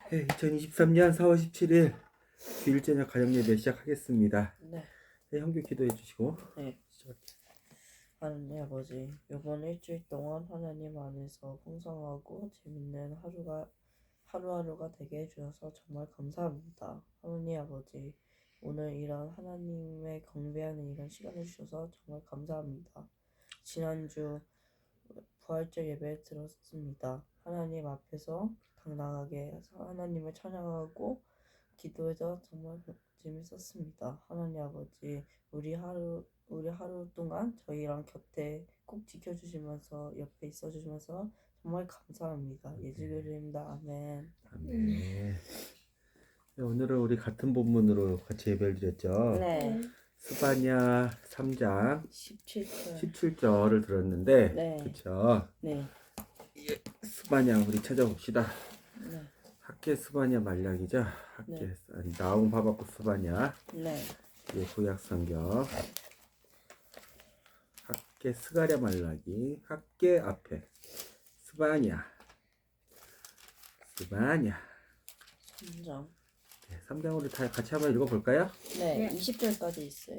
2023년 4월 17일 주일 저녁 가정예배 시작하겠습니다. 네. 형규 기도해 주시고 네. 시작할게요. 하나님 아버지, 이번 일주일 동안 하나님 안에서 풍성하고 재밌는 하루하루가 되게 해주셔서 정말 감사합니다. 하나님 아버지, 오늘 이런 하나님의 경배하는 이런 시간을 주셔서 정말 감사합니다. 지난주 부활절 예배 들었습니다. 하나님 앞에서 당당하게 하나님을 찬양하고 기도해서 정말 재밌었습니다. 하나님 아버지, 우리 하루 동안 저희랑 곁에 꼭 지켜주시면서 옆에 있어주시면서 정말 감사합니다. 예수 그리스도입니다. 아멘. 아멘. 오늘은 우리 같은 본문으로 같이 예배를 드렸죠. 네. 스바냐 3장 17절. 17절을 들었는데, 네. 그쵸? 네. 스바냐 우리 찾아봅시다. 네. 학계 스바냐 말약이죠. 학계 나움 하박국 스바냐. 네. 예, 구약 성경. 학계 스가랴 말라기. 학계 앞에 스바냐. 3장. 3장으로 다 같이 한번 읽어볼까요? 네. 20절까지 있어요.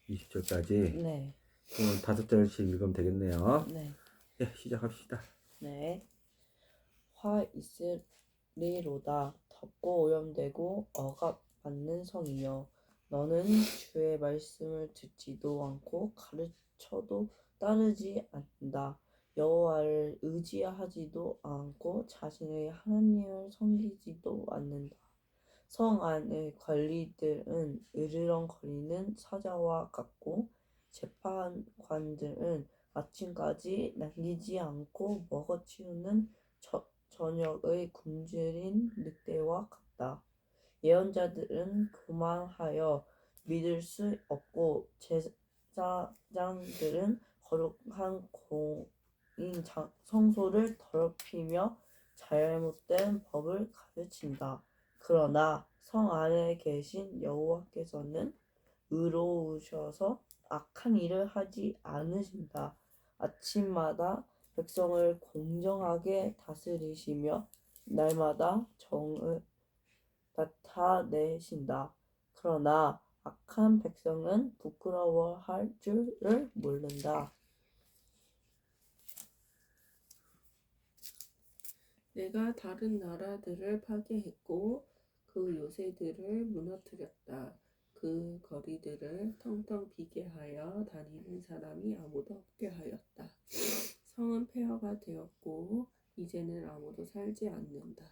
20절까지. 네. 그럼 5절씩 읽으면 되겠네요. 네. 네, 시작합시다. 네. 화 있으리로다. 덥고 오염되고 억압받는 성이여, 너는 주의 말씀을 듣지도 않고 가르쳐도 따르지 않는다. 여호와를 의지하지도 않고 자신의 하나님을 섬기지도 않는다. 성 안의 관리들은 으르렁거리는 사자와 같고 재판관들은 아침까지 남기지 않고 먹어치우는 저녁의 굶주린 늑대와 같다. 예언자들은 교만하여 믿을 수 없고 제사장들은 거룩한 공인 성소를 더럽히며 잘못된 법을 가르친다. 그러나 성 안에 계신 여호와께서는 의로우셔서 악한 일을 하지 않으신다. 아침마다 백성을 공정하게 다스리시며 날마다 정을 나타내신다. 그러나 악한 백성은 부끄러워할 줄을 모른다. 내가 다른 나라들을 파괴했고 그 요새들을 무너뜨렸다. 그 거리들을 텅텅 비게 하여 다니는 사람이 아무도 없게 하였다. 성은 폐허가 되었고 이제는 아무도 살지 않는다.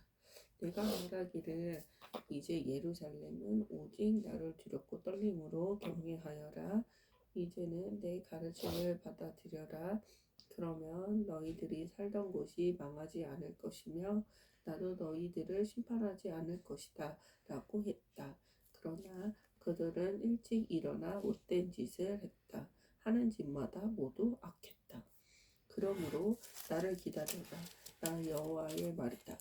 내가 말하기를 이제 예루살렘은 오직 나를 두렵고 떨림으로 경외하여라. 이제는 내 가르침을 받아들여라. 그러면 너희들이 살던 곳이 망하지 않을 것이며 나도 너희들을 심판하지 않을 것이다 라고 했다. 그러나 그들은 일찍 일어나 못된 짓을 했다. 하는 짓마다 모두 악했다. 그러므로 나를 기다려라. 나 여호와의 말이다.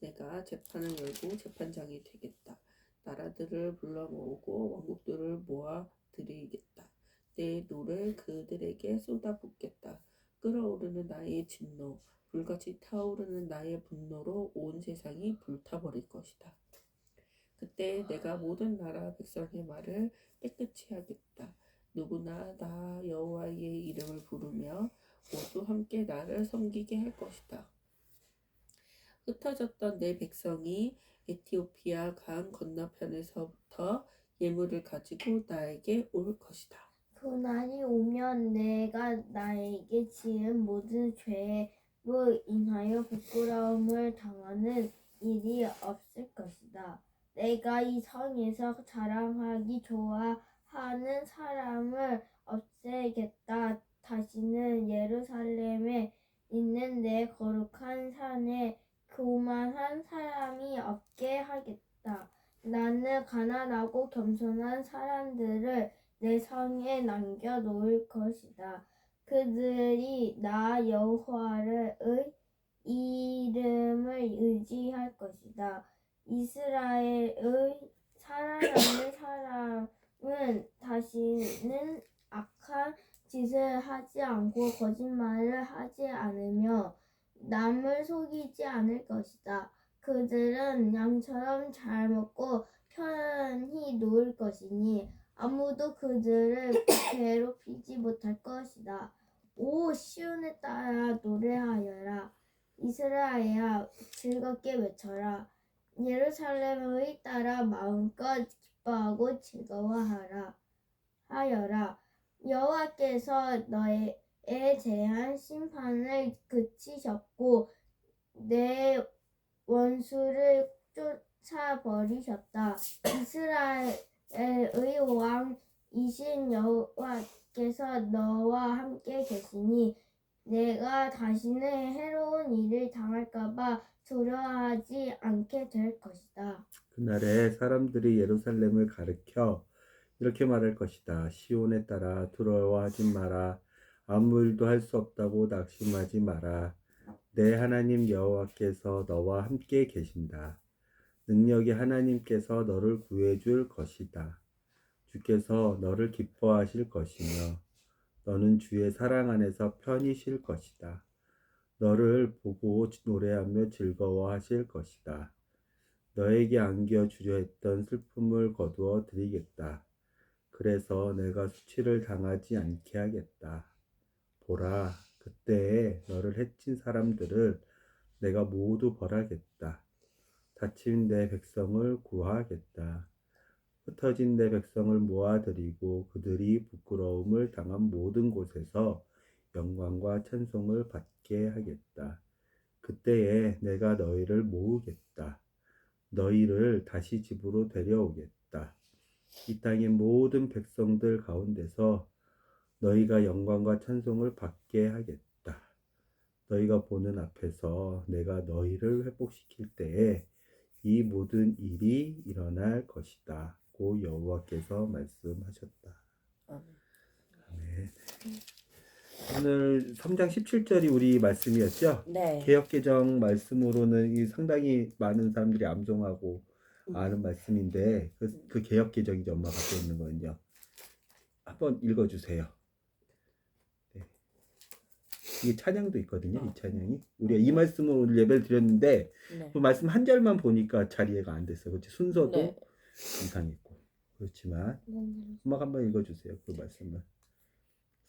내가 재판을 열고 재판장이 되겠다. 나라들을 불러 모으고 왕국들을 모아 드리겠다. 내 노를 그들에게 쏟아붓겠다. 끓어오르는 나의 진노, 불같이 타오르는 나의 분노로 온 세상이 불타버릴 것이다. 그때 내가 모든 나라 백성의 말을 깨끗이 하겠다. 누구나 나 여호와의 이름을 부르며 모두 함께 나를 섬기게 할 것이다. 흩어졌던 내 백성이 에티오피아 강 건너편에서부터 예물을 가지고 나에게 올 것이다. 그날이 오면 내가 나에게 지은 모든 죄로 인하여 부끄러움을 당하는 일이 없을 것이다. 내가 이 성에서 자랑하기 좋아하는 사람을 없애겠다. 다시는 예루살렘에 있는 내 거룩한 산에 교만한 사람이 없게 하겠다. 나는 가난하고 겸손한 사람들을 내 성에 남겨 놓을 것이다. 그들이 나 여호와의 이름을 의지할 것이다. 이스라엘의 살아남는 사람은 다시는 악한 짓을 하지 않고 거짓말을 하지 않으며 남을 속이지 않을 것이다. 그들은 양처럼 잘 먹고 편히 놓을 것이니 아무도 그들을 괴롭히지 못할 것이다. 오 시온에 따라 노래하여라. 이스라엘아 즐겁게 외쳐라. 예루살렘의 따라 마음껏 기뻐하고 즐거워하라 하여라. 여호와께서 너에 대한 심판을 그치셨고 내 원수를 쫓아버리셨다. 이스라엘의 왕이신 여호와께서 너와 함께 계시니 내가 다시는 해로운 일을 당할까봐 두려워하지 않게 될 것이다. 그날에 사람들이 예루살렘을 가리켜 이렇게 말할 것이다. 시온에 따라 두려워하지 마라. 아무 일도 할 수 없다고 낙심하지 마라. 내 하나님 여호와께서 너와 함께 계신다. 능력의 하나님께서 너를 구해줄 것이다. 주께서 너를 기뻐하실 것이며 너는 주의 사랑 안에서 편히 쉴 것이다. 너를 보고 노래하며 즐거워하실 것이다. 너에게 안겨주려 했던 슬픔을 거두어 드리겠다. 그래서 내가 수치를 당하지 않게 하겠다. 보라, 그때에 너를 해친 사람들을 내가 모두 벌하겠다. 다친 내 백성을 구하겠다. 흩어진 내 백성을 모아들이고 그들이 부끄러움을 당한 모든 곳에서 영광과 찬송을 받게 하겠다. 그때에 내가 너희를 모으겠다. 너희를 다시 집으로 데려오겠다. 이 땅의 모든 백성들 가운데서 너희가 영광과 찬송을 받게 하겠다. 너희가 보는 앞에서 내가 너희를 회복시킬 때에 이 모든 일이 일어날 것이다. 고 여호와께서 말씀하셨다. 아멘. 아멘. 오늘 3장 17절이 우리 말씀이었죠? 네. 개역개정 말씀으로는 이 상당히 많은 사람들이 암송하고 아는 말씀인데 그 개역개정이죠. 엄마가 갖고 있는 거는요. 한번 읽어주세요. 네. 이게 찬양도 있거든요. 이 찬양이. 우리가 이 말씀을 오늘 예배를 드렸는데 네. 그 말씀 한 절만 보니까 잘 이해가 안 됐어요. 그렇지? 순서도 네. 이상했고. 그렇지만 엄마가 한번 읽어주세요. 그 말씀을.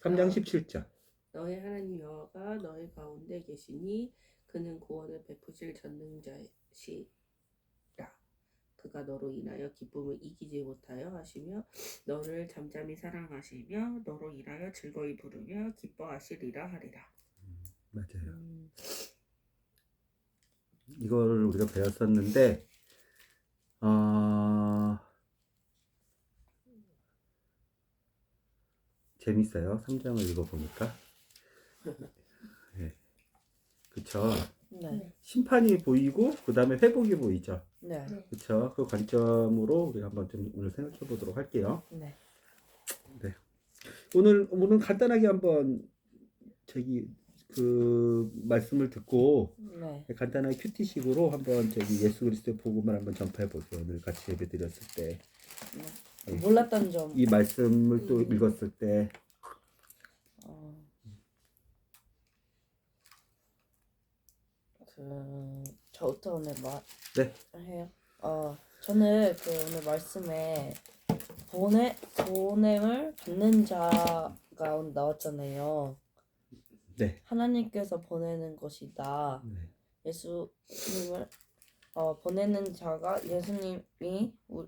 3장 17절. 너의 하나님 여호와가 너의 가운데 계시니 그는 구원을 베푸실 전능자시라. 그가 너로 인하여 기쁨을 이기지 못하여 하시며 너를 잠잠히 사랑하시며 너로 인하여 즐거이 부르며 기뻐하시리라 하리라. 맞아요. 이걸 우리가 배웠었는데 재밌어요. 3장을 읽어보니까. 네. 그쵸. 네. 심판이 보이고 그 다음에 회복이 보이죠. 네. 그쵸. 그 관점으로 우리가 한번 좀 오늘 생각해 보도록 할게요. 네. 네. 오늘은 간단하게 한번 그 말씀을 듣고 네. 간단하게 큐티식으로 한번 예수 그리스도의 복음을 한번 전파해 보세요. 오늘 같이 예배 드렸을 때. 네. 몰랐던 점. 이 말씀을 또 읽었을 때 저부터 오늘 네. 해요. 저는 오늘 말씀에 보냄을 받는 자가 나왔잖아요. 네. 하나님께서 보내는 것이다. 네. 예수님을 보내는 자가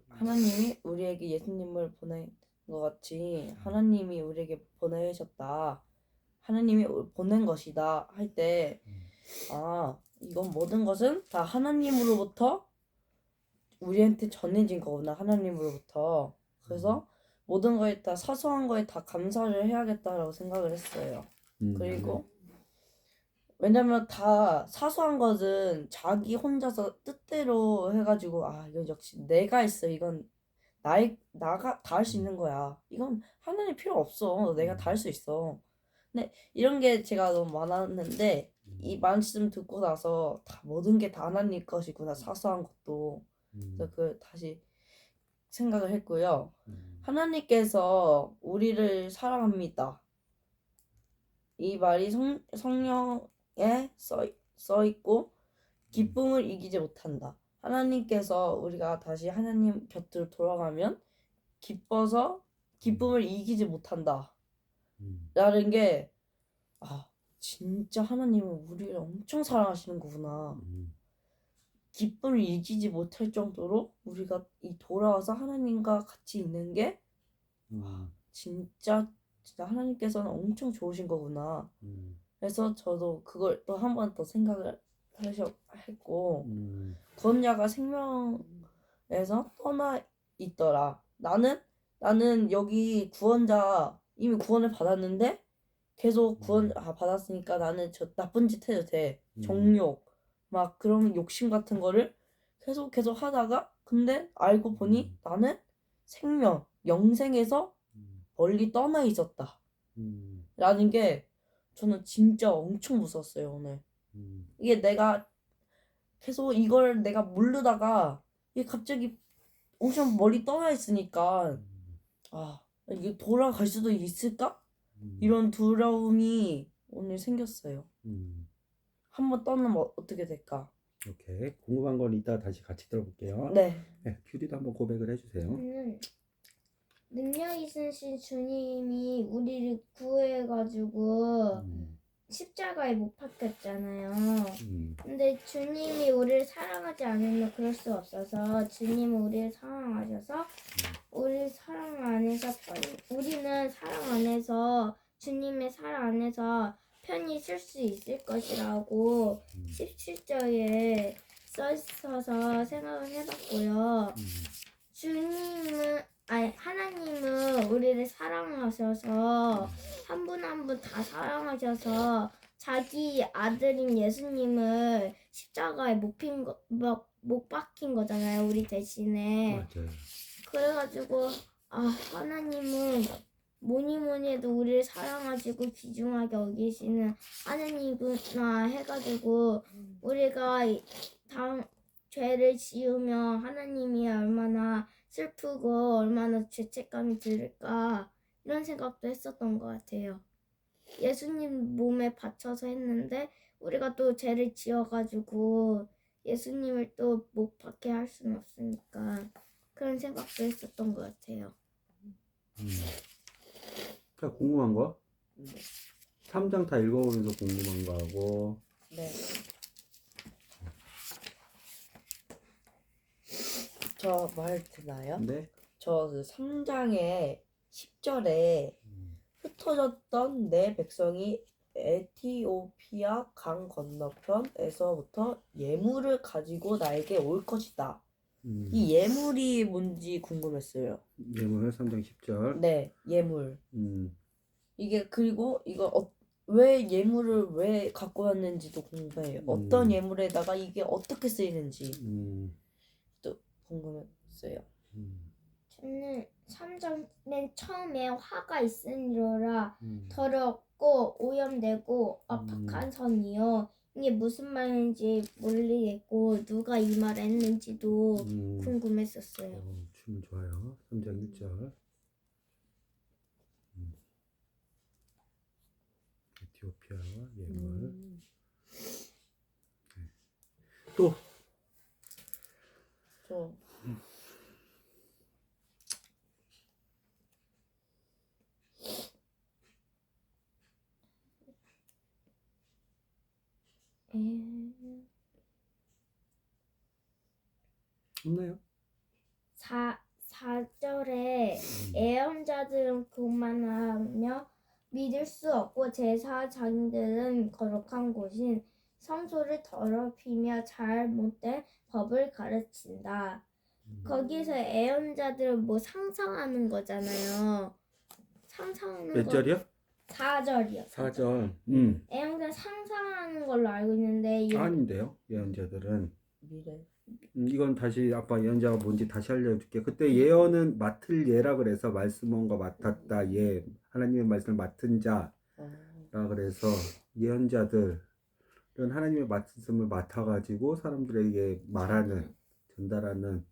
하나님이 우리에게 예수님을 보낸 것 같이 하나님이 우리에게 보내셨다. 하나님이 보낸 것이다 할 때 이건 모든 것은 다 하나님으로부터 우리한테 전해진 거구나. 하나님으로부터. 그래서 모든 거에 다 사소한 거에 다 감사를 해야겠다라고 생각을 했어요. 그리고 왜냐면 다 사소한 것은 자기 혼자서 뜻대로 해가지고 이건 역시 내가 했어. 이건 나가 다 할 수 있는 거야. 이건 하나님 필요 없어. 내가 다 할 수 있어. 근데 이런 게 제가 너무 많았는데 이 말씀 듣고 나서 모든 게 다 하나님 것이구나. 사소한 것도. 그래서 그 다시 생각을 했고요. 하나님께서 우리를 사랑합니다. 이 말이 성령에 써 있고 기쁨을 이기지 못한다. 하나님께서 우리가 다시 하나님 곁으로 돌아가면 기쁨을 이기지 못한다. 라는 게 진짜 하나님은 우리를 엄청 사랑하시는 거구나. 기쁨을 이기지 못할 정도로 우리가 이 돌아와서 하나님과 같이 있는 게 진짜 하나님께서는 엄청 좋으신 거구나. 그래서 저도 그걸 또 한 번 더 생각을 했고 구원자가 생명에서 떠나 있더라. 나는 여기 구원자 이미 구원을 받았는데 계속 구원 받았으니까 나는 저 나쁜 짓 해도 돼. 정욕 막 그런 욕심 같은 거를 계속 하다가 근데 알고 보니 나는 생명 영생에서 멀리 떠나 있었다. 라는 게 저는 진짜 엄청 무서웠어요 오늘. 이게 내가 계속 이걸 내가 모르다가 이게 갑자기 엄청 멀리 떠나 있으니까 이게 돌아갈 수도 있을까? 이런 두려움이 오늘 생겼어요. 한번 떠나면 어떻게 될까? 오케이. 궁금한 건 이따 다시 같이 들어볼게요. 네. 네, 큐리도 한번 고백을 해주세요. 저는 능력 있으신 주님이 우리를 구해가지고 십자가에 못 박혔잖아요. 근데 주님이 우리를 사랑하지 않으면 그럴 수 없어서 주님은 우리를 사랑하셔서 우리는 사랑 안에서 주님의 사랑 안에서 편히 쓸 수 있을 것이라고 17절에 써 있어서 생각을 해봤고요. 하나님은 우리를 사랑하셔서 한 분 한 분 다 사랑하셔서 자기 아들인 예수님을 십자가에 못 박힌 거잖아요. 우리 대신에. 맞아요. 그래가지고 하나님은 뭐니 해도 우리를 사랑하시고 귀중하게 여기시는 하나님이구나 해가지고 우리가 죄를 지으면 하나님이 얼마나 슬프고 얼마나 죄책감이 들을까 이런 생각도 했었던 것 같아요. 예수님 몸에 받쳐서 했는데 우리가 또 죄를 지어가지고 예수님을 또 못 받게 할 수는 없으니까 그런 생각도 했었던 것 같아요. 자, 궁금한 거? 3장 다 읽어보면서 궁금한 거 하고. 네. 저 말 되나요? 네. 저 그 3장의 10절에 흩어졌던 내 백성이 에티오피아 강 건너편에서부터 예물을 가지고 나에게 올 것이다. 이 예물이 뭔지 궁금했어요. 예물 3장 10절. 네, 예물. 음. 이게 그리고 이거 왜 예물을 왜 갖고 왔는지도 궁금해요. 어떤 예물에다가 이게 어떻게 쓰이는지 또 궁금했어요. 저는 3장 맨 처음에 화가 있으니라 더럽고 오염되고 압박한 선이요. 이게 무슨 말인지 모르겠고 누가 이 말을 했는지도 궁금했었어요. 질문 좋아요. 3장 1절. 에티오피아 예물. 네. 또 저 없나요? 4절에 애언자들은 교만하며 믿을 수 없고 제사장들은 거룩한 곳인 성소를 더럽히며 잘못된 법을 가르친다. 거기서 애언자들은 뭐 상상하는 거잖아요. 상상하는 몇 거. 절이요? 4절이요. 4절. 애언자 상상하는 걸로 알고 있는데 아닌데요. 예언자들은. 미래. 이건 다시 아빠 예언자가 뭔지 다시 알려줄게. 그때 예언은 맡을 예라 그래서 말씀원과 맡았다. 예. 하나님의 말씀을 맡은 자라 그래서 예언자들은 하나님의 말씀을 맡아가지고 사람들에게 말하는 전달하는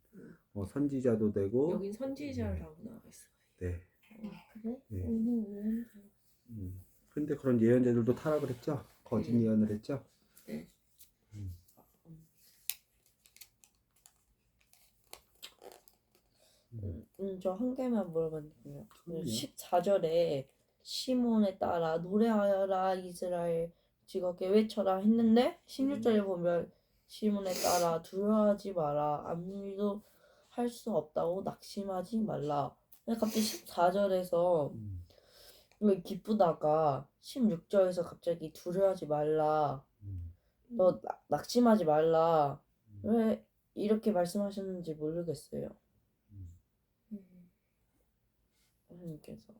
선지자도 되고. 여긴 선지자라고 나와 있어요. 네. 그래? 네. 우리 근데 그런 예언자들도 타락을 했죠. 거짓 예언을 했죠. 네. 저 한 개만 물어봤는데요. 그럼요. 14절에 시몬에 따라 노래하여라 이스라엘 즐겁게 외쳐라 했는데 16절에 보면 시몬에 따라 두려워하지 마라 아무 일도 할 수 없다고 낙심하지 말라. 근데 갑자기 14절에서 왜 기쁘다가 16절에서 갑자기 두려워하지 말라 너 낙심하지 말라 왜 이렇게 말씀하셨는지 모르겠어요. 하나님께서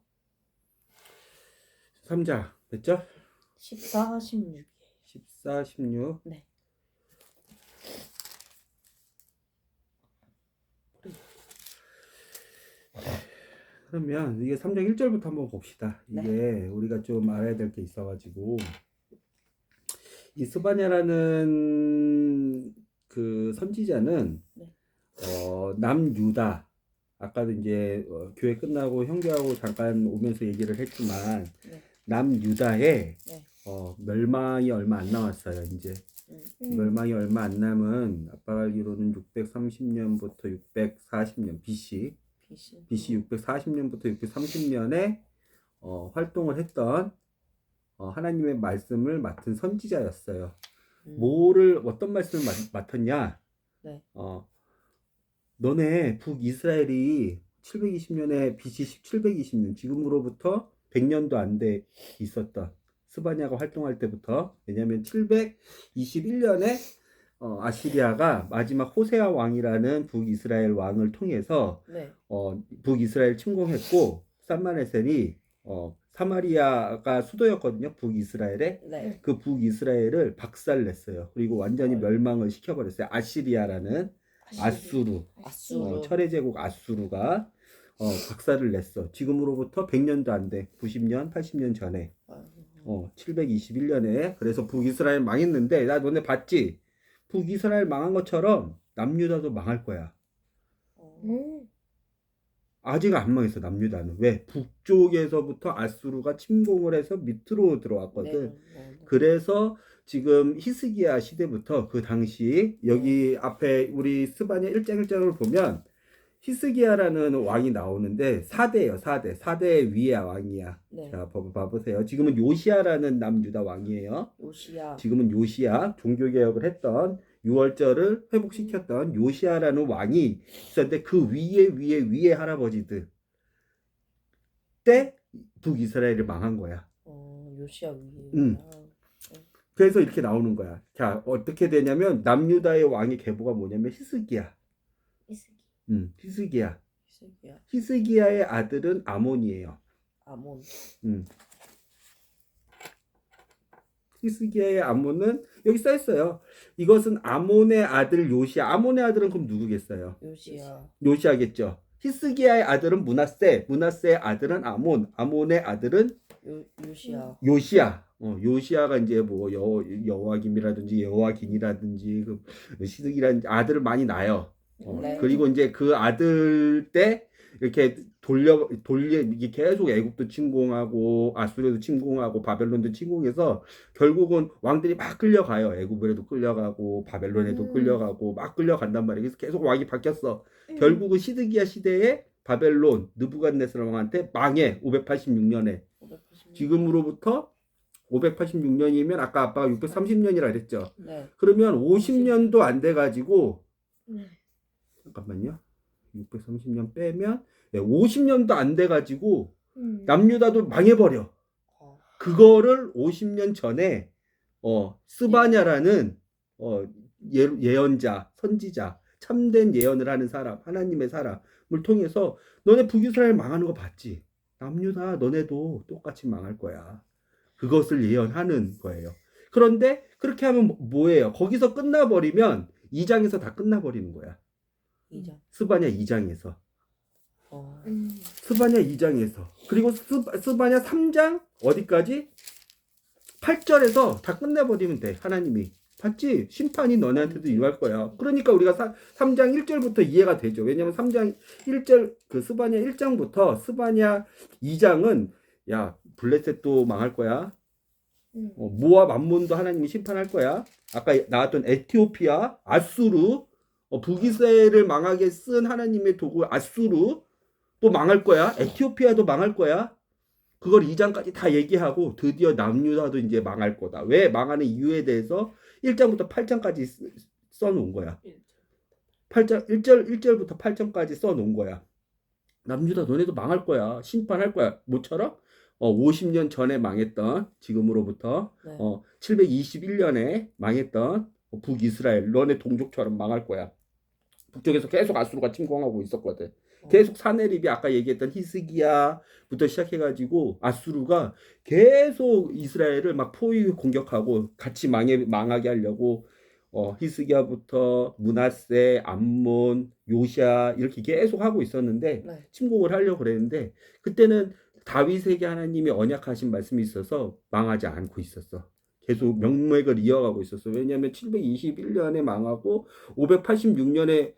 3장 됐죠? 14, 16. 14, 16. 네. 그러면 이게 3장 1절부터 한번 봅시다. 이게 우리가 좀 알아야 될 게 있어가지고 이 스바냐라는 그 선지자는 네. 남유다 아까도 이제 교회 끝나고 형제하고 잠깐 오면서 얘기를 했지만 네. 남유다의 네. 멸망이 얼마 안 남았어요. 이제 멸망이 얼마 안 남은 아빠가 알기로는 630년부터 640년 BC 640년부터 630년에 활동을 했던 하나님의 말씀을 맡은 선지자였어요. 어떤 말씀을 맡았냐? 네. 너네 북이스라엘이 720년에 BC 720년 지금으로부터 100년도 안 돼 있었던 스바냐가 활동할 때부터 왜냐하면 721년에 아시리아가 마지막 호세아 왕이라는 북이스라엘 왕을 통해서 네. 북이스라엘 침공했고 살마네셀이 사마리아가 수도였거든요. 북이스라엘에 네. 그 북이스라엘을 박살냈어요. 그리고 완전히 멸망을 시켜버렸어요. 아시리아라는 아수르 철의 제국 아수르가 박살을 냈어. 지금으로부터 100년도 안 돼. 90년 80년 전에 721년에 그래서 북이스라엘 망했는데 나 너네 봤지? 북이스라엘 망한 것처럼 남유다도 망할 거야. 아직 안 망했어. 남유다는. 왜? 북쪽에서부터 아수르가 침공을 해서 밑으로 들어왔거든. 그래서 지금 히스기야 시대부터 그 당시 여기 앞에 우리 스바냐 1장 1장을 보면 히스기야라는 왕이 나오는데 4대예요. 4대 위의 왕이야. 네. 자, 봐보세요. 지금은 요시야라는 남유다 왕이에요. 요시야. 지금은 요시야 종교개혁을 했던 6월절을 회복시켰던 요시야라는 왕이 있었는데 그 위에 할아버지들 때 북이스라엘이 망한 거야. 요시야 위에. 그래서 이렇게 나오는 거야. 자, 어떻게 되냐면 남유다의 왕의 계보가 뭐냐면 히스기야. 히스기야. 히스기야의 아들은 아몬이에요. 아몬. 히스기야의 아몬은 여기 써 있어요. 이것은 아몬의 아들 요시야. 아몬의 아들은 그럼 누구겠어요? 요시야. 요시야겠죠. 히스기야의 아들은 므낫세. 므낫세의 아들은 아몬. 아몬의 아들은 요시야. 요시야. 요시야가 이제 뭐 여호와김이라든지 여호와긴이라든지 그 히스기야라는 아들을 많이 낳아요. 네. 그리고 이제 그 아들 때 이렇게 돌려 이게 계속 애굽도 침공하고 아수르도 침공하고 바벨론도 침공해서 결국은 왕들이 막 끌려가요. 애굽에도 끌려가고 바벨론에도 끌려가고 막 끌려간단 말이에요. 그래서 계속 왕이 바뀌었어. 결국은 시드기야 시대에 바벨론 느부갓네살 왕한테 망해. 586년에. 지금으로부터 586년이면 아까 아빠가 630년이라 그랬죠. 네. 그러면 50년도 안 돼 가지고 잠깐만요. 630년 빼면 50년도 안 돼 가지고 남유다도 망해버려. 그거를 50년 전에 스바냐라는 예언자, 선지자, 참된 예언을 하는 사람, 하나님의 사람을 통해서 너네 북이스라엘 망하는 거 봤지? 남유다 너네도 똑같이 망할 거야. 그것을 예언하는 거예요. 그런데 그렇게 하면 뭐예요? 거기서 끝나버리면 2장에서 다 끝나버리는 거야. 2장. 스바냐 2장에서. 스바냐 2장에서. 그리고 스바냐 3장 어디까지? 8절에서 다 끝내버리면 돼. 하나님이. 봤지? 심판이 너네한테도 임할 거야. 그러니까 우리가 3장 1절부터 이해가 되죠. 왜냐면 3장 1절 그 스바냐 1장부터 스바냐 2장은 야 블레셋도 망할 거야. 모압 암몬도 하나님이 심판할 거야. 아까 나왔던 에티오피아, 아수르, 북이스라엘을 망하게 쓴 하나님의 도구 아수르 또 망할 거야. 에티오피아도 망할 거야. 그걸 2장까지 다 얘기하고 드디어 남유다도 이제 망할 거다. 왜 망하는 이유에 대해서 1장부터 8장까지 써놓은 거야. 1절부터 8절까지 써놓은 거야. 남유다 너네도 망할 거야. 심판할 거야. 뭐처럼? 50년 전에 망했던 지금으로부터 네. 721년에 망했던 북이스라엘 너네 동족처럼 망할 거야. 북쪽에서 계속 아수르가 침공하고 있었거든. 계속 사내립이 아까 얘기했던 히스기야부터 시작해가지고 아수르가 계속 이스라엘을 막 포위 공격하고 같이 망하게 하려고 히스기야부터 므낫세, 암몬, 요시야 이렇게 계속 하고 있었는데 네. 침공을 하려고 그랬는데 그때는 다윗에게 하나님이 언약하신 말씀이 있어서 망하지 않고 있었어. 계속 명맥을 이어가고 있었어. 왜냐하면 721년에 망하고 586년에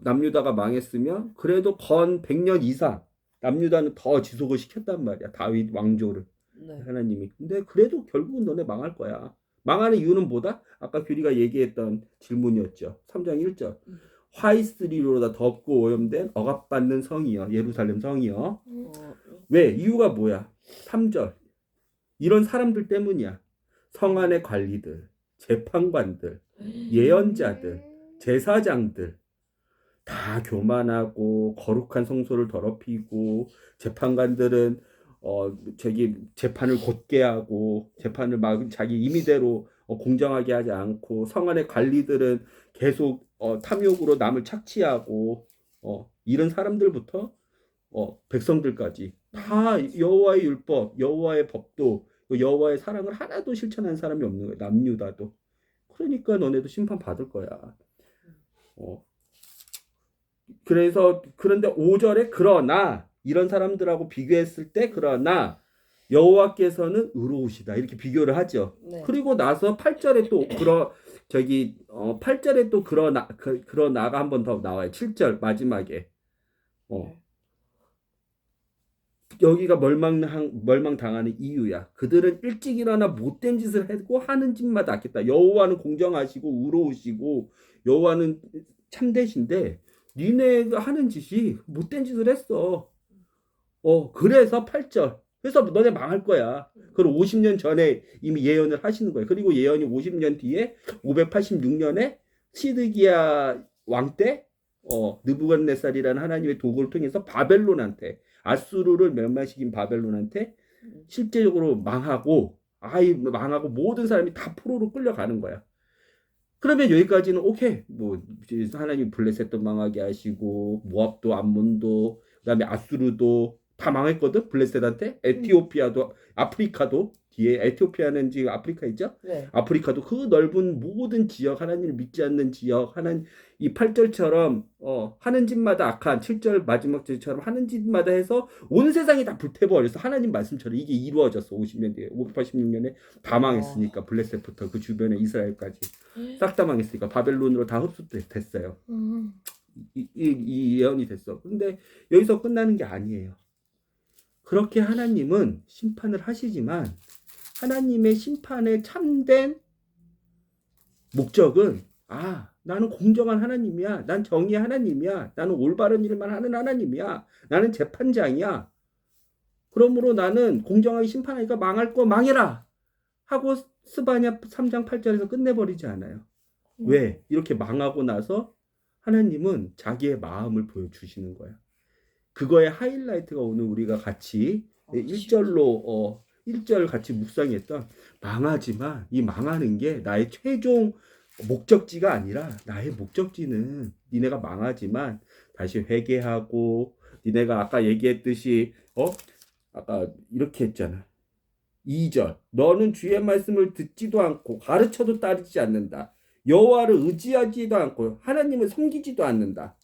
남유다가 망했으면 그래도 건 100년 이상 남유다는 더 지속을 시켰단 말이야. 다윗 왕조를 네. 하나님이. 근데 그래도 결국은 너네 망할 거야. 망하는 이유는 뭐다? 아까 규리가 얘기했던 질문이었죠. 3장 1절. 화이스리로다 덥고 오염된 억압받는 성이여. 예루살렘 성이여. 왜? 이유가 뭐야? 3절. 이런 사람들 때문이야. 성 안의 관리들, 재판관들, 예언자들, 제사장들 다 교만하고 거룩한 성소를 더럽히고 재판관들은 재판을 곧게 하고 재판을 막 자기 임의대로 공정하게 하지 않고 성 안의 관리들은 계속 탐욕으로 남을 착취하고 이런 사람들부터 백성들까지 다 여호와의 율법, 여호와의 법도 여호와의 사랑을 하나도 실천한 사람이 없는 거야. 남유다도. 그러니까 너네도 심판 받을 거야. 그래서 그런데 5절에 그러나 이런 사람들하고 비교했을 때 그러나 여호와께서는 의로우시다 이렇게 비교를 하죠. 네. 그리고 나서 8절에 또 8절에 또 그러나가 한 번 더 나와요. 7절 마지막에. 여기가 멸망당하는 이유야. 그들은 일찍 일어나 못된 짓을 하고 하는 짓마다 아꼈다. 여호와는 공정하시고 의로우시고 여호와는 참되신데 니네가 하는 짓이 못된 짓을 했어. 그래서 8절. 그래서 너네 망할 거야. 그걸 50년 전에 이미 예언을 하시는 거예요. 그리고 예언이 50년 뒤에 586년에 시드기야 왕 때 느부갓네살이라는 하나님의 도구를 통해서 바벨론한테 아수르를 멸망시킨 바벨론한테 실제적으로 망하고 모든 사람이 다 포로로 끌려가는 거야. 그러면 여기까지는 오케이. 뭐 하나님 블레셋도 망하게 하시고 모압도 암몬도 그다음에 아수르도 다 망했거든. 블레셋한테 에티오피아도 아프리카도 뒤에 에티오피아는 지금 아프리카 있죠? 네. 아프리카도 그 넓은 모든 지역 하나님을 믿지 않는 지역 하나님 이 8절처럼 하는 짓마다 악한 7절 마지막 절처럼 하는 짓마다 해서 온 세상이 다 불태버렸어. 하나님 말씀처럼 이게 이루어졌어. 50년 뒤에 586년에 다 망했으니까 블레셋부터 그 주변에 이스라엘까지 싹 다 망했으니까 바벨론으로 다 흡수됐어요. 이 예언이 됐어. 근데 여기서 끝나는 게 아니에요. 그렇게 하나님은 심판을 하시지만 하나님의 심판의 참된 목적은 나는 공정한 하나님이야. 난 정의의 하나님이야. 나는 올바른 일만 하는 하나님이야. 나는 재판장이야. 그러므로 나는 공정하게 심판하니까 망할 거 망해라 하고 스바냐 3장 8절에서 끝내버리지 않아요. 왜? 이렇게 망하고 나서 하나님은 자기의 마음을 보여주시는 거야. 그거의 하이라이트가 오늘 우리가 같이 1절로 1절 같이 묵상했던 망하지만 이 망하는 게 나의 최종 목적지가 아니라 나의 목적지는 니네가 망하지만 다시 회개하고 니네가 아까 얘기했듯이 아까 이렇게 했잖아. 2절 너는 주의 말씀을 듣지도 않고 가르쳐도 따르지 않는다. 여호와를 의지하지도 않고 하나님을 섬기지도 않는다.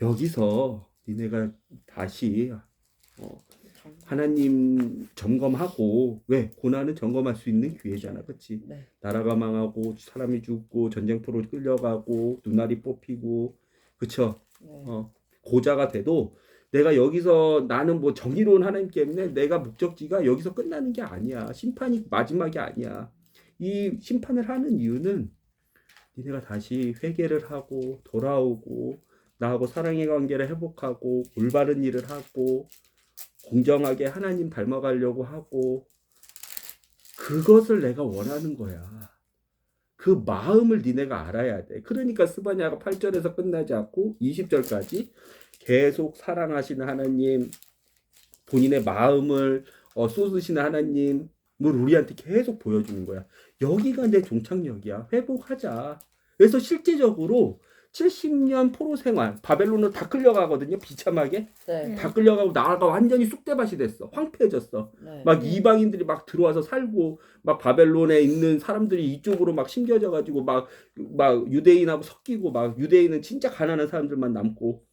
여기서 니네가 다시 하나님 점검하고 왜 고난은 점검할 수 있는 기회잖아, 그렇지? 네. 나라가 망하고 사람이 죽고 전쟁터로 끌려가고 눈알이 뽑히고, 그렇죠? 네. 고자가 돼도 내가 여기서 나는 뭐 정의로운 하나님 때문에 내가 목적지가 여기서 끝나는 게 아니야. 심판이 마지막이 아니야. 이 심판을 하는 이유는 니네가 다시 회개를 하고 돌아오고 나하고 사랑의 관계를 회복하고 올바른 일을 하고 공정하게 하나님 닮아가려고 하고 그것을 내가 원하는 거야. 그 마음을 니네가 알아야 돼. 그러니까 스바냐가 8절에서 끝나지 않고 20절까지 계속 사랑하시는 하나님, 본인의 마음을 쏟으시는 하나님을 우리한테 계속 보여주는 거야. 여기가 내 종착역이야. 회복하자. 그래서 실제적으로 70년 포로 생활, 바벨론으로 다 끌려가거든요. 비참하게. 네. 다 끌려가고 나라가 완전히 쑥대밭이 됐어. 황폐해졌어. 네. 막 이방인들이 막 들어와서 살고 막 바벨론에 있는 사람들이 이쪽으로 막 심겨져 가지고 막 유대인하고 섞이고 막 유대인은 진짜 가난한 사람들만 남고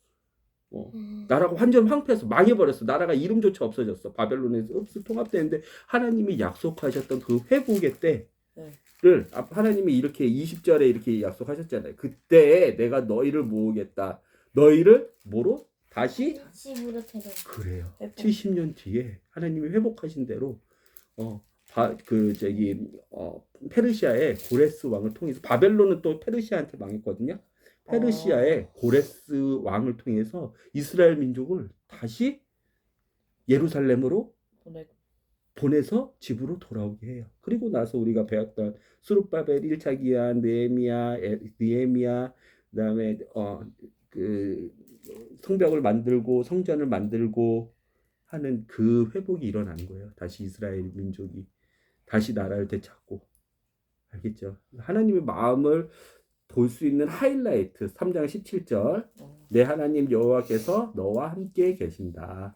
나라가 완전 황폐해서 망해버렸어. 나라가 이름조차 없어졌어. 바벨론에서 통합되는데 하나님이 약속하셨던 그 회복의 때를 하나님이 이렇게 20절에 이렇게 약속하셨잖아요. 그때 내가 너희를 모으겠다. 너희를 뭐로? 다시? 집으로 데려. 그래요. 회복. 70년 뒤에 하나님이 회복하신 대로 페르시아의 고레스 왕을 통해서 바벨론은 또 페르시아한테 망했거든요. 페르시아의 고레스 왕을 통해서 이스라엘 민족을 다시 예루살렘으로 보내서 집으로 돌아오게 해요. 그리고 나서 우리가 배웠던 스룹바벨 1차 기한, 느헤미야, 그다음에 그 성벽을 만들고 성전을 만들고 하는 그 회복이 일어나는 거예요. 다시 이스라엘 민족이 다시 나라를 되찾고. 알겠죠? 하나님의 마음을 볼 수 있는 하이라이트 3장 17절 내 하나님 여호와께서 너와 함께 계신다.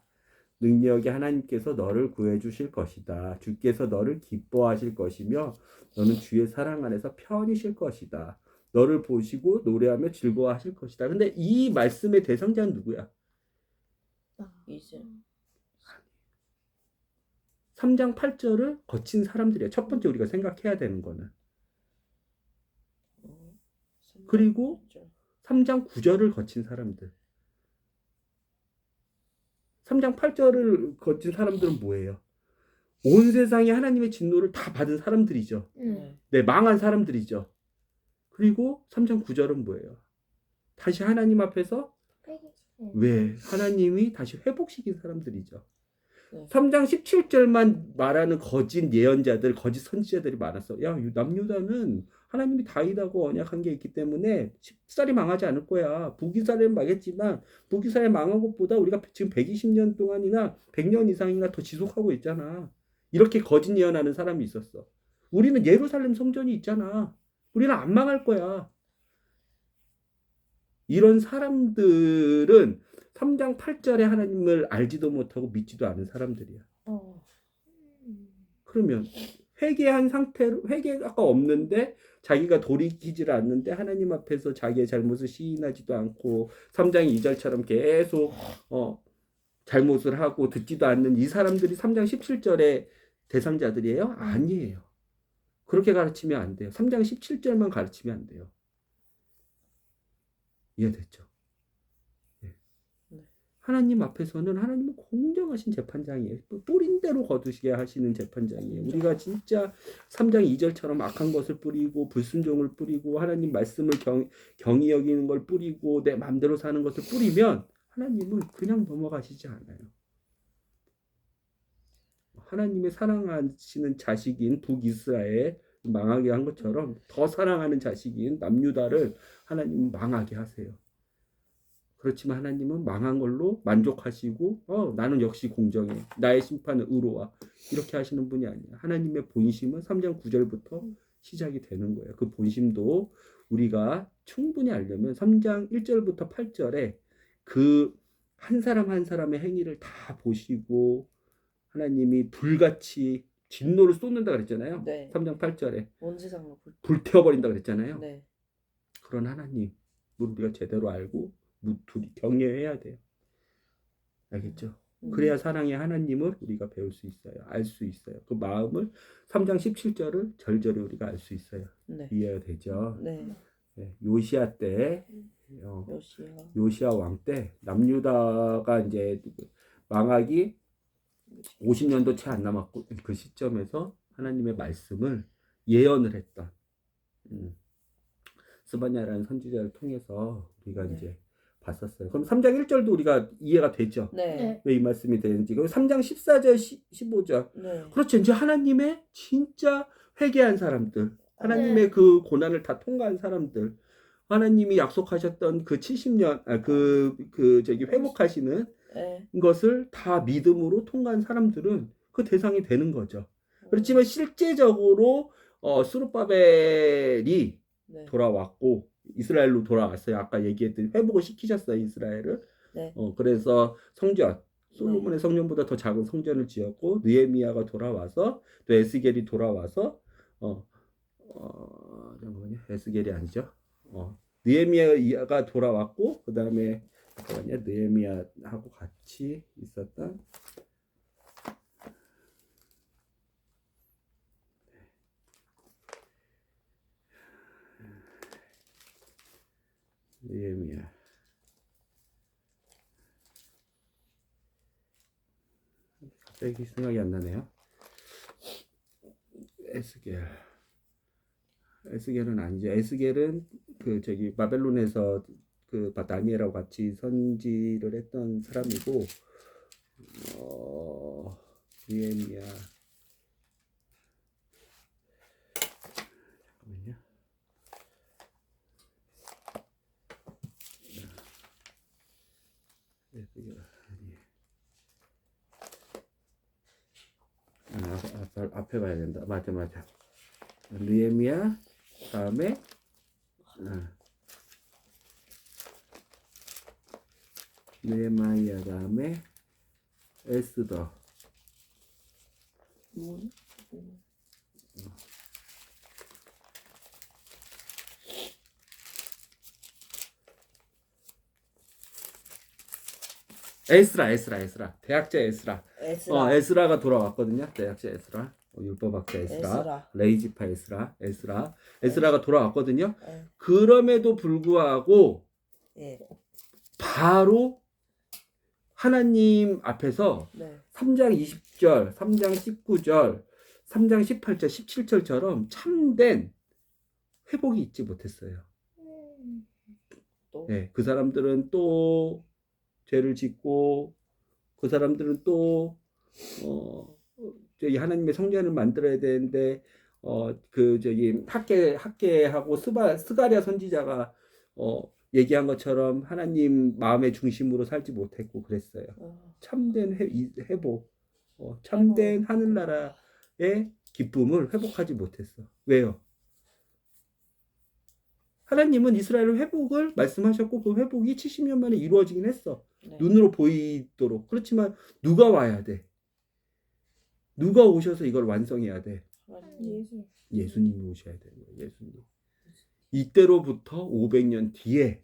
능력의 하나님께서 너를 구해 주실 것이다. 주께서 너를 기뻐하실 것이며 너는 주의 사랑 안에서 편히 쉴 것이다. 너를 보시고 노래하며 즐거워하실 것이다. 근데 이 말씀의 대상자는 누구야? 이제 3장 8절을 거친 사람들이야. 첫 번째 우리가 생각해야 되는 거는. 그리고 3장 9절을 거친 사람들. 3장 8절을 거친 사람들은 뭐예요? 온 세상에 하나님의 진노를 다 받은 사람들이죠. 네, 망한 사람들이죠. 그리고 3장 9절은 뭐예요? 다시 하나님 앞에서 왜 하나님이 다시 회복시킨 사람들이죠. 3장 17절만 말하는 거짓 예언자들, 거짓 선지자들이 많았어. 야, 남유다는 하나님이 다윗하고 언약한 게 있기 때문에 쉽사리 망하지 않을 거야. 북이스라엘은 망했지만 북이스라엘 망한 것보다 우리가 지금 120년 동안이나 100년 이상이나 더 지속하고 있잖아. 이렇게 거짓 예언하는 사람이 있었어. 우리는 예루살렘 성전이 있잖아. 우리는 안 망할 거야. 이런 사람들은 3장 8절에 하나님을 알지도 못하고 믿지도 않은 사람들이야. 그러면 회개한 상태로 회개가 없는데 자기가 돌이키질 않는데 하나님 앞에서 자기의 잘못을 시인하지도 않고 3장 2절처럼 계속 잘못을 하고 듣지도 않는 이 사람들이 3장 17절의 대상자들이에요? 아니에요. 그렇게 가르치면 안 돼요. 3장 17절만 가르치면 안 돼요. 이해됐죠? 네. 하나님 앞에서는 하나님은 공정하신 재판장이에요. 뿌린 대로 거두시게 하시는 재판장이에요. 우리가 진짜 3장 2절처럼 악한 것을 뿌리고 불순종을 뿌리고 하나님 말씀을 경히 여기는 걸 뿌리고 내 마음대로 사는 것을 뿌리면 하나님은 그냥 넘어가시지 않아요. 하나님의 사랑하시는 자식인 북이스라엘 망하게 한 것처럼 더 사랑하는 자식인 남유다를 하나님은 망하게 하세요. 그렇지만 하나님은 망한 걸로 만족하시고 나는 역시 공정해. 나의 심판은 의로워. 이렇게 하시는 분이 아니에요. 하나님의 본심은 3장 9절부터 시작이 되는 거예요. 그 본심도 우리가 충분히 알려면 3장 1절부터 8절에 그 한 사람 한 사람의 행위를 다 보시고 하나님이 불같이 진노를 쏟는다 그랬잖아요. 네. 3장 8절에 온 세상을 불태워버린다 그랬잖아요. 네. 그런 하나님 우리가 제대로 알고 둘이 경외해야 돼요. 알겠죠? 그래야 사랑의 하나님을 우리가 배울 수 있어요. 알 수 있어요. 그 마음을 3장 17절을 절절히 우리가 알 수 있어요. 네. 이해가 되죠? 네. 네, 요시야 때 요시야 왕 때 남유다가 이제 망하기 50년도 채 안 남았고 그 시점에서 하나님의 말씀을 예언을 했던 스바냐라는 선지자를 통해서 우리가 네. 이제 봤었어요. 그럼 3장 1절도 우리가 이해가 되죠. 네. 네. 왜 이 말씀이 되는지. 그리고 3장 14절, 15절. 네. 그렇죠. 이제 하나님의 진짜 회개한 사람들, 하나님의 네. 그 고난을 다 통과한 사람들, 하나님이 약속하셨던 그 70년, 회복하시는 네. 것을 다 믿음으로 통과한 사람들은 그 대상이 되는 거죠. 그렇지만 실제적으로 스룹바벨이 네. 돌아왔고 이스라엘로 돌아왔어요. 아까 얘기했듯이 회복을 시키셨어요, 이스라엘을. 네. 그래서 성전, 솔로몬의 네. 성전보다 더 작은 성전을 지었고 느헤미야가 돌아와서 또 에스겔이 돌아와서 잠깐만요. 에스겔이 아니죠. 느헤미야가 돌아왔고 그다음에 잠깐만요. 느헤미야하고 같이 있었던 느헤미야. 갑자기 생각이 안 나네요. 에스겔은 아니죠. 에스겔은 바벨론에서 다니엘하고 같이 선지를 했던 사람이고, 느헤미야. 잠깐만요. 에스겔 아니. 앞에 봐야 된다. 맞아. 느헤미야 다음에 느헤마야 다음에 에스더. 에스라. 대학자 에스라. 에스라가 돌아왔거든요. 대학자 에스라. 율법학자 에스라. 레이지파 에스라가 돌아왔거든요. 네. 그럼에도 불구하고 예. 바로 하나님 앞에서 네. 3장 20절, 3장 19절, 3장 18절, 17절처럼 참된 회복이 있지 못했어요. 또 네, 그 사람들은 또 죄를 짓고 그 사람들은 또 하나님의 성전을 만들어야 되는데 학계하고 스가랴 선지자가 얘기한 것처럼 하나님 마음의 중심으로 살지 못했고 그랬어요. 참된 회복, 참된 하늘나라의 기쁨을 회복하지 못했어. 왜요? 하나님은 이스라엘 회복을 말씀하셨고 그 회복이 70년 만에 이루어지긴 했어. 네. 눈으로 보이도록. 그렇지만 누가 와야 돼? 누가 오셔서 이걸 완성해야 돼? 예수님이 오셔야 되는 거예요. 예수님. 이때로부터 500년 뒤에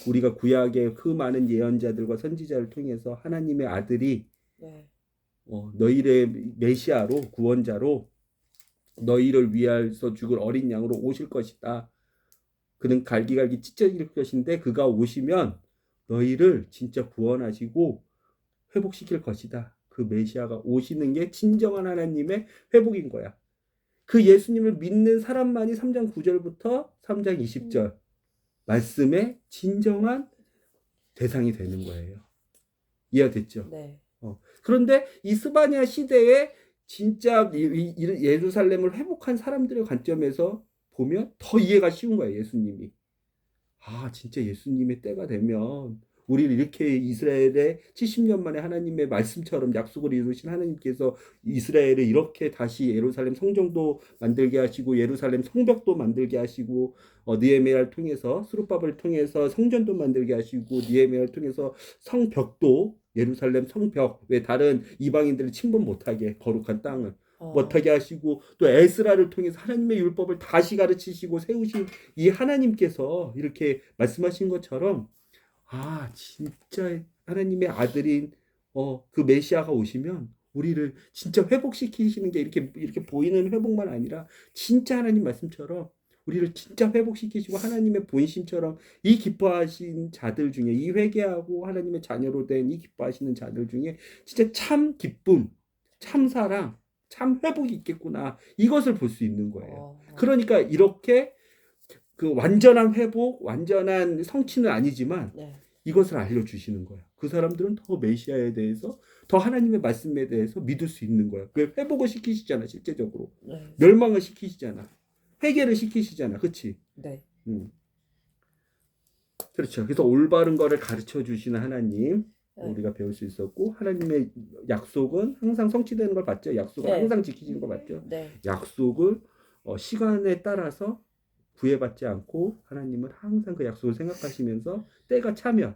우리가 구약의 그 많은 예언자들과 선지자를 통해서 하나님의 아들이 네. 너희의 메시아로 구원자로 너희를 위하여서 죽을 어린 양으로 오실 것이다. 그는 갈기갈기 찢어질 것인데 그가 오시면 너희를 진짜 구원하시고 회복시킬 것이다. 그 메시아가 오시는 게 진정한 하나님의 회복인 거야. 그 예수님을 믿는 사람만이 3장 9절부터 3장 20절 말씀의 진정한 대상이 되는 거예요. 이해됐죠? 네. 그런데 이 스바냐 시대에 진짜 예루살렘을 회복한 사람들의 관점에서 보면 더 이해가 쉬운 거예요. 예수님이. 진짜 예수님의 때가 되면 우리를 이렇게 이스라엘의 70년 만에 하나님의 말씀처럼 약속을 이루신 하나님께서 이스라엘을 이렇게 다시 예루살렘 성전도 만들게 하시고 예루살렘 성벽도 만들게 하시고 느헤미야를 통해서 스룹바벨을 통해서 성전도 만들게 하시고 느헤미야를 통해서 성벽도 예루살렘 성벽 왜 다른 이방인들을 침범 못하게 거룩한 땅을 못하게 하시고 또 에스라를 통해서 하나님의 율법을 다시 가르치시고 세우신 이 하나님께서 이렇게 말씀하신 것처럼 진짜 하나님의 아들인 그 메시아가 오시면 우리를 진짜 회복시키시는 게 이렇게 보이는 회복만 아니라 진짜 하나님 말씀처럼 우리를 진짜 회복시키시고 하나님의 본심처럼 이 기뻐하신 자들 중에 이 회개하고 하나님의 자녀로 된 이 기뻐하시는 자들 중에 진짜 참 기쁨, 참 사랑, 참 회복이 있겠구나 이것을 볼 수 있는 거예요. 그러니까 이렇게 그 완전한 회복, 완전한 성취는 아니지만 네. 이것을 알려주시는 거야. 그 사람들은 더 메시아에 대해서, 더 하나님의 말씀에 대해서 믿을 수 있는 거야. 그 회복을 시키시잖아, 실제적으로. 네. 멸망을 시키시잖아. 회개를 시키시잖아. 그치? 네. 그렇죠. 그래서 올바른 거를 가르쳐 주시는 하나님, 네. 우리가 배울 수 있었고, 하나님의 약속은 항상 성취되는 걸 봤죠. 약속을 네. 항상 지키시는 걸 봤죠. 네. 약속을 시간에 따라서 구애받지 않고 하나님은 항상 그 약속을 생각하시면서 때가 차면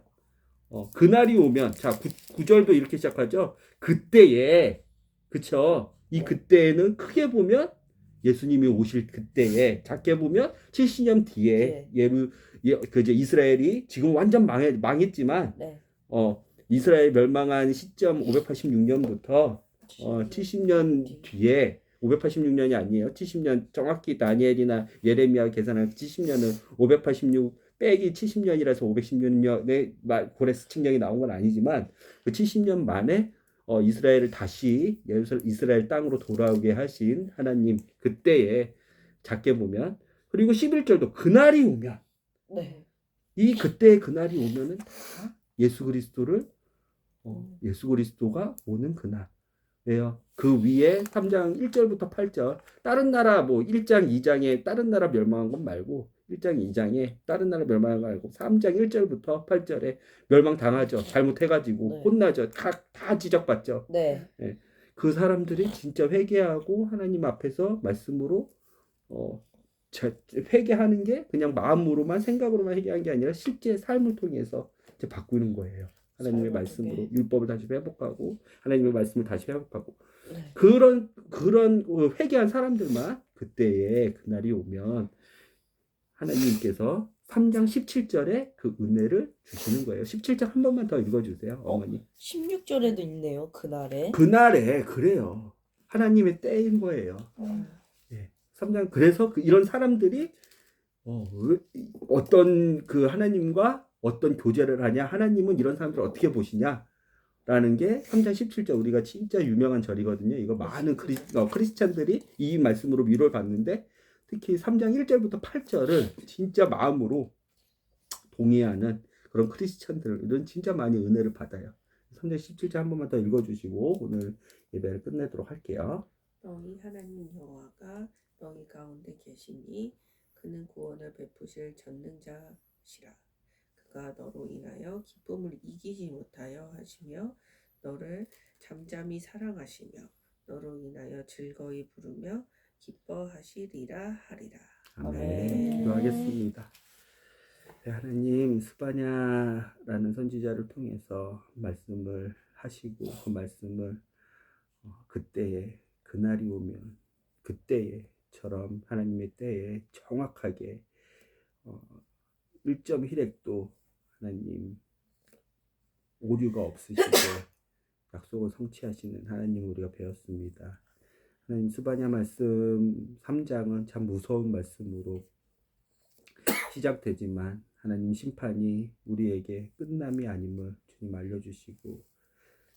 그날이 오면, 자, 구절도 이렇게 시작하죠. 그때에, 그쵸? 이 네. 그때에는 크게 보면 예수님이 오실 그때에, 작게 보면 70년 뒤에 그저 이스라엘이 지금 완전 망했지만 네. 이스라엘 멸망한 시점 586년부터 70년 뒤에, 586년이 아니에요. 70년, 정확히 다니엘이나 예레미야 계산한 70년은 586 빼기 70년이라서 516년에 고레스 칙령이 나온 건 아니지만 그 70년 만에 이스라엘을 다시 이스라엘 땅으로 돌아오게 하신 하나님, 그때에 작게 보면, 그리고 11절도 그날이 오면, 네. 이 그때의 그날이 오면은 다 예수 그리스도가 오는 그날. 예요. 그 위에 3장 1절부터 8절, 다른 나라 1장 2장에 다른 나라 멸망한 것 말고 1장 2장에 다른 나라 멸망한 거 말고 3장 1절부터 8절에 멸망당하죠. 잘못해가지고 네. 혼나죠. 다 지적받죠. 네. 그 사람들이 진짜 회개하고 하나님 앞에서 말씀으로 회개하는 게 그냥 마음으로만, 생각으로만 회개한 게 아니라 실제 삶을 통해서 이제 바꾸는 거예요. 하나님의 말씀으로 율법을 다시 회복하고 하나님의 말씀을 다시 회복하고 네. 그런 회개한 사람들만 그때에 그날이 오면 하나님께서 3장 17절에 그 은혜를 주시는 거예요. 17절 한 번만 더 읽어주세요, 어머니. 16절에도 있네요. 그날에. 그날에 그래요. 하나님의 때인 거예요. 3장 그래서 이런 사람들이 어떤 그 하나님과 어떤 교제를 하냐, 하나님은 이런 사람들을 어떻게 보시냐 라는 게 3장 17절, 우리가 진짜 유명한 절이거든요. 이거 많은 크리스찬들이 이 말씀으로 위로를 받는데, 특히 3장 1절부터 8절을 진짜 마음으로 동의하는 그런 크리스찬들은 진짜 많이 은혜를 받아요. 3장 17절 한 번만 더 읽어주시고 오늘 예배를 끝내도록 할게요. 너희 하나님 여호와가 너희 가운데 계시니 그는 구원을 베푸실 전능자시라. 그가 너로 인하여 기쁨을 이기지 못하여 하시며 너를 잠잠히 사랑하시며 너로 인하여 즐거이 부르며 기뻐하시리라 하리라. 아멘. 기도하겠습니다. 하나님, 스바냐라는 선지자를 통해서 말씀을 하시고 그 말씀을 그때에, 그날이 오면 그때에처럼 하나님의 때에 정확하게 1.1핵도 하나님 오류가 없으시고 약속을 성취하시는 하나님 우리가 배웠습니다. 하나님, 스바냐 말씀 3장은 참 무서운 말씀으로 시작되지만 하나님 심판이 우리에게 끝남이 아님을 주님 알려주시고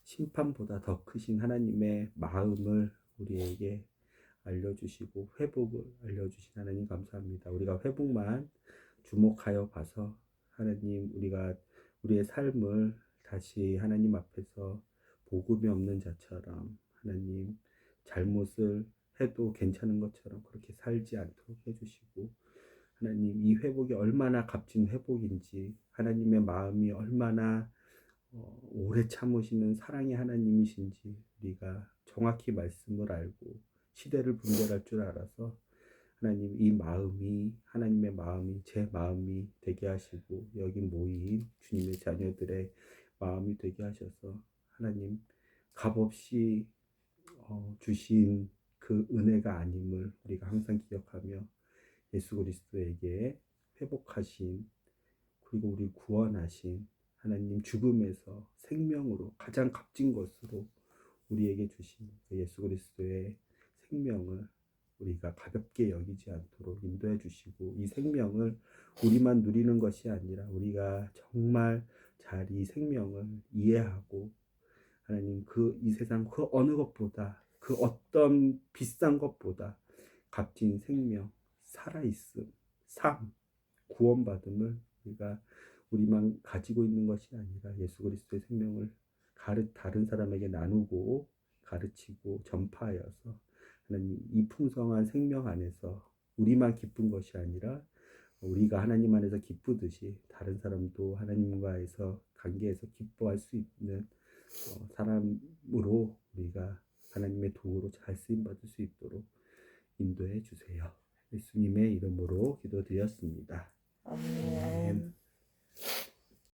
심판보다 더 크신 하나님의 마음을 우리에게 알려주시고 회복을 알려주신 하나님 감사합니다. 우리가 회복만 주목하여 봐서 하나님, 우리가 우리의 삶을 다시 하나님 앞에서 복음이 없는 자처럼 하나님 잘못을 해도 괜찮은 것처럼 그렇게 살지 않도록 해주시고, 하나님 이 회복이 얼마나 값진 회복인지, 하나님의 마음이 얼마나 오래 참으시는 사랑의 하나님이신지 우리가 정확히 말씀을 알고 시대를 분별할 줄 알아서 하나님 이 마음이, 하나님의 마음이 제 마음이 되게 하시고 여기 모인 주님의 자녀들의 마음이 되게 하셔서 하나님 값없이 주신 그 은혜가 아님을 우리가 항상 기억하며 예수 그리스도에게 회복하신, 그리고 우리 구원하신 하나님 죽음에서 생명으로 가장 값진 것으로 우리에게 주신 그 예수 그리스도의 생명을 우리가 가볍게 여기지 않도록 인도해 주시고, 이 생명을 우리만 누리는 것이 아니라 우리가 정말 잘 이 생명을 이해하고 하나님 이 세상 그 어느 것보다, 그 어떤 비싼 것보다 값진 생명, 살아있음, 삶, 구원받음을 우리가 우리만 가지고 있는 것이 아니라 예수 그리스도의 생명을 다른 사람에게 나누고 가르치고 전파하여서 하나님 이 풍성한 생명 안에서 우리만 기쁜 것이 아니라 우리가 하나님 안에서 기쁘듯이 다른 사람도 하나님과에서 관계에서 기뻐할 수 있는 사람으로 우리가 하나님의 도구로 잘 쓰임 받을 수 있도록 인도해 주세요. 예수님의 이름으로 기도드렸습니다. 아멘.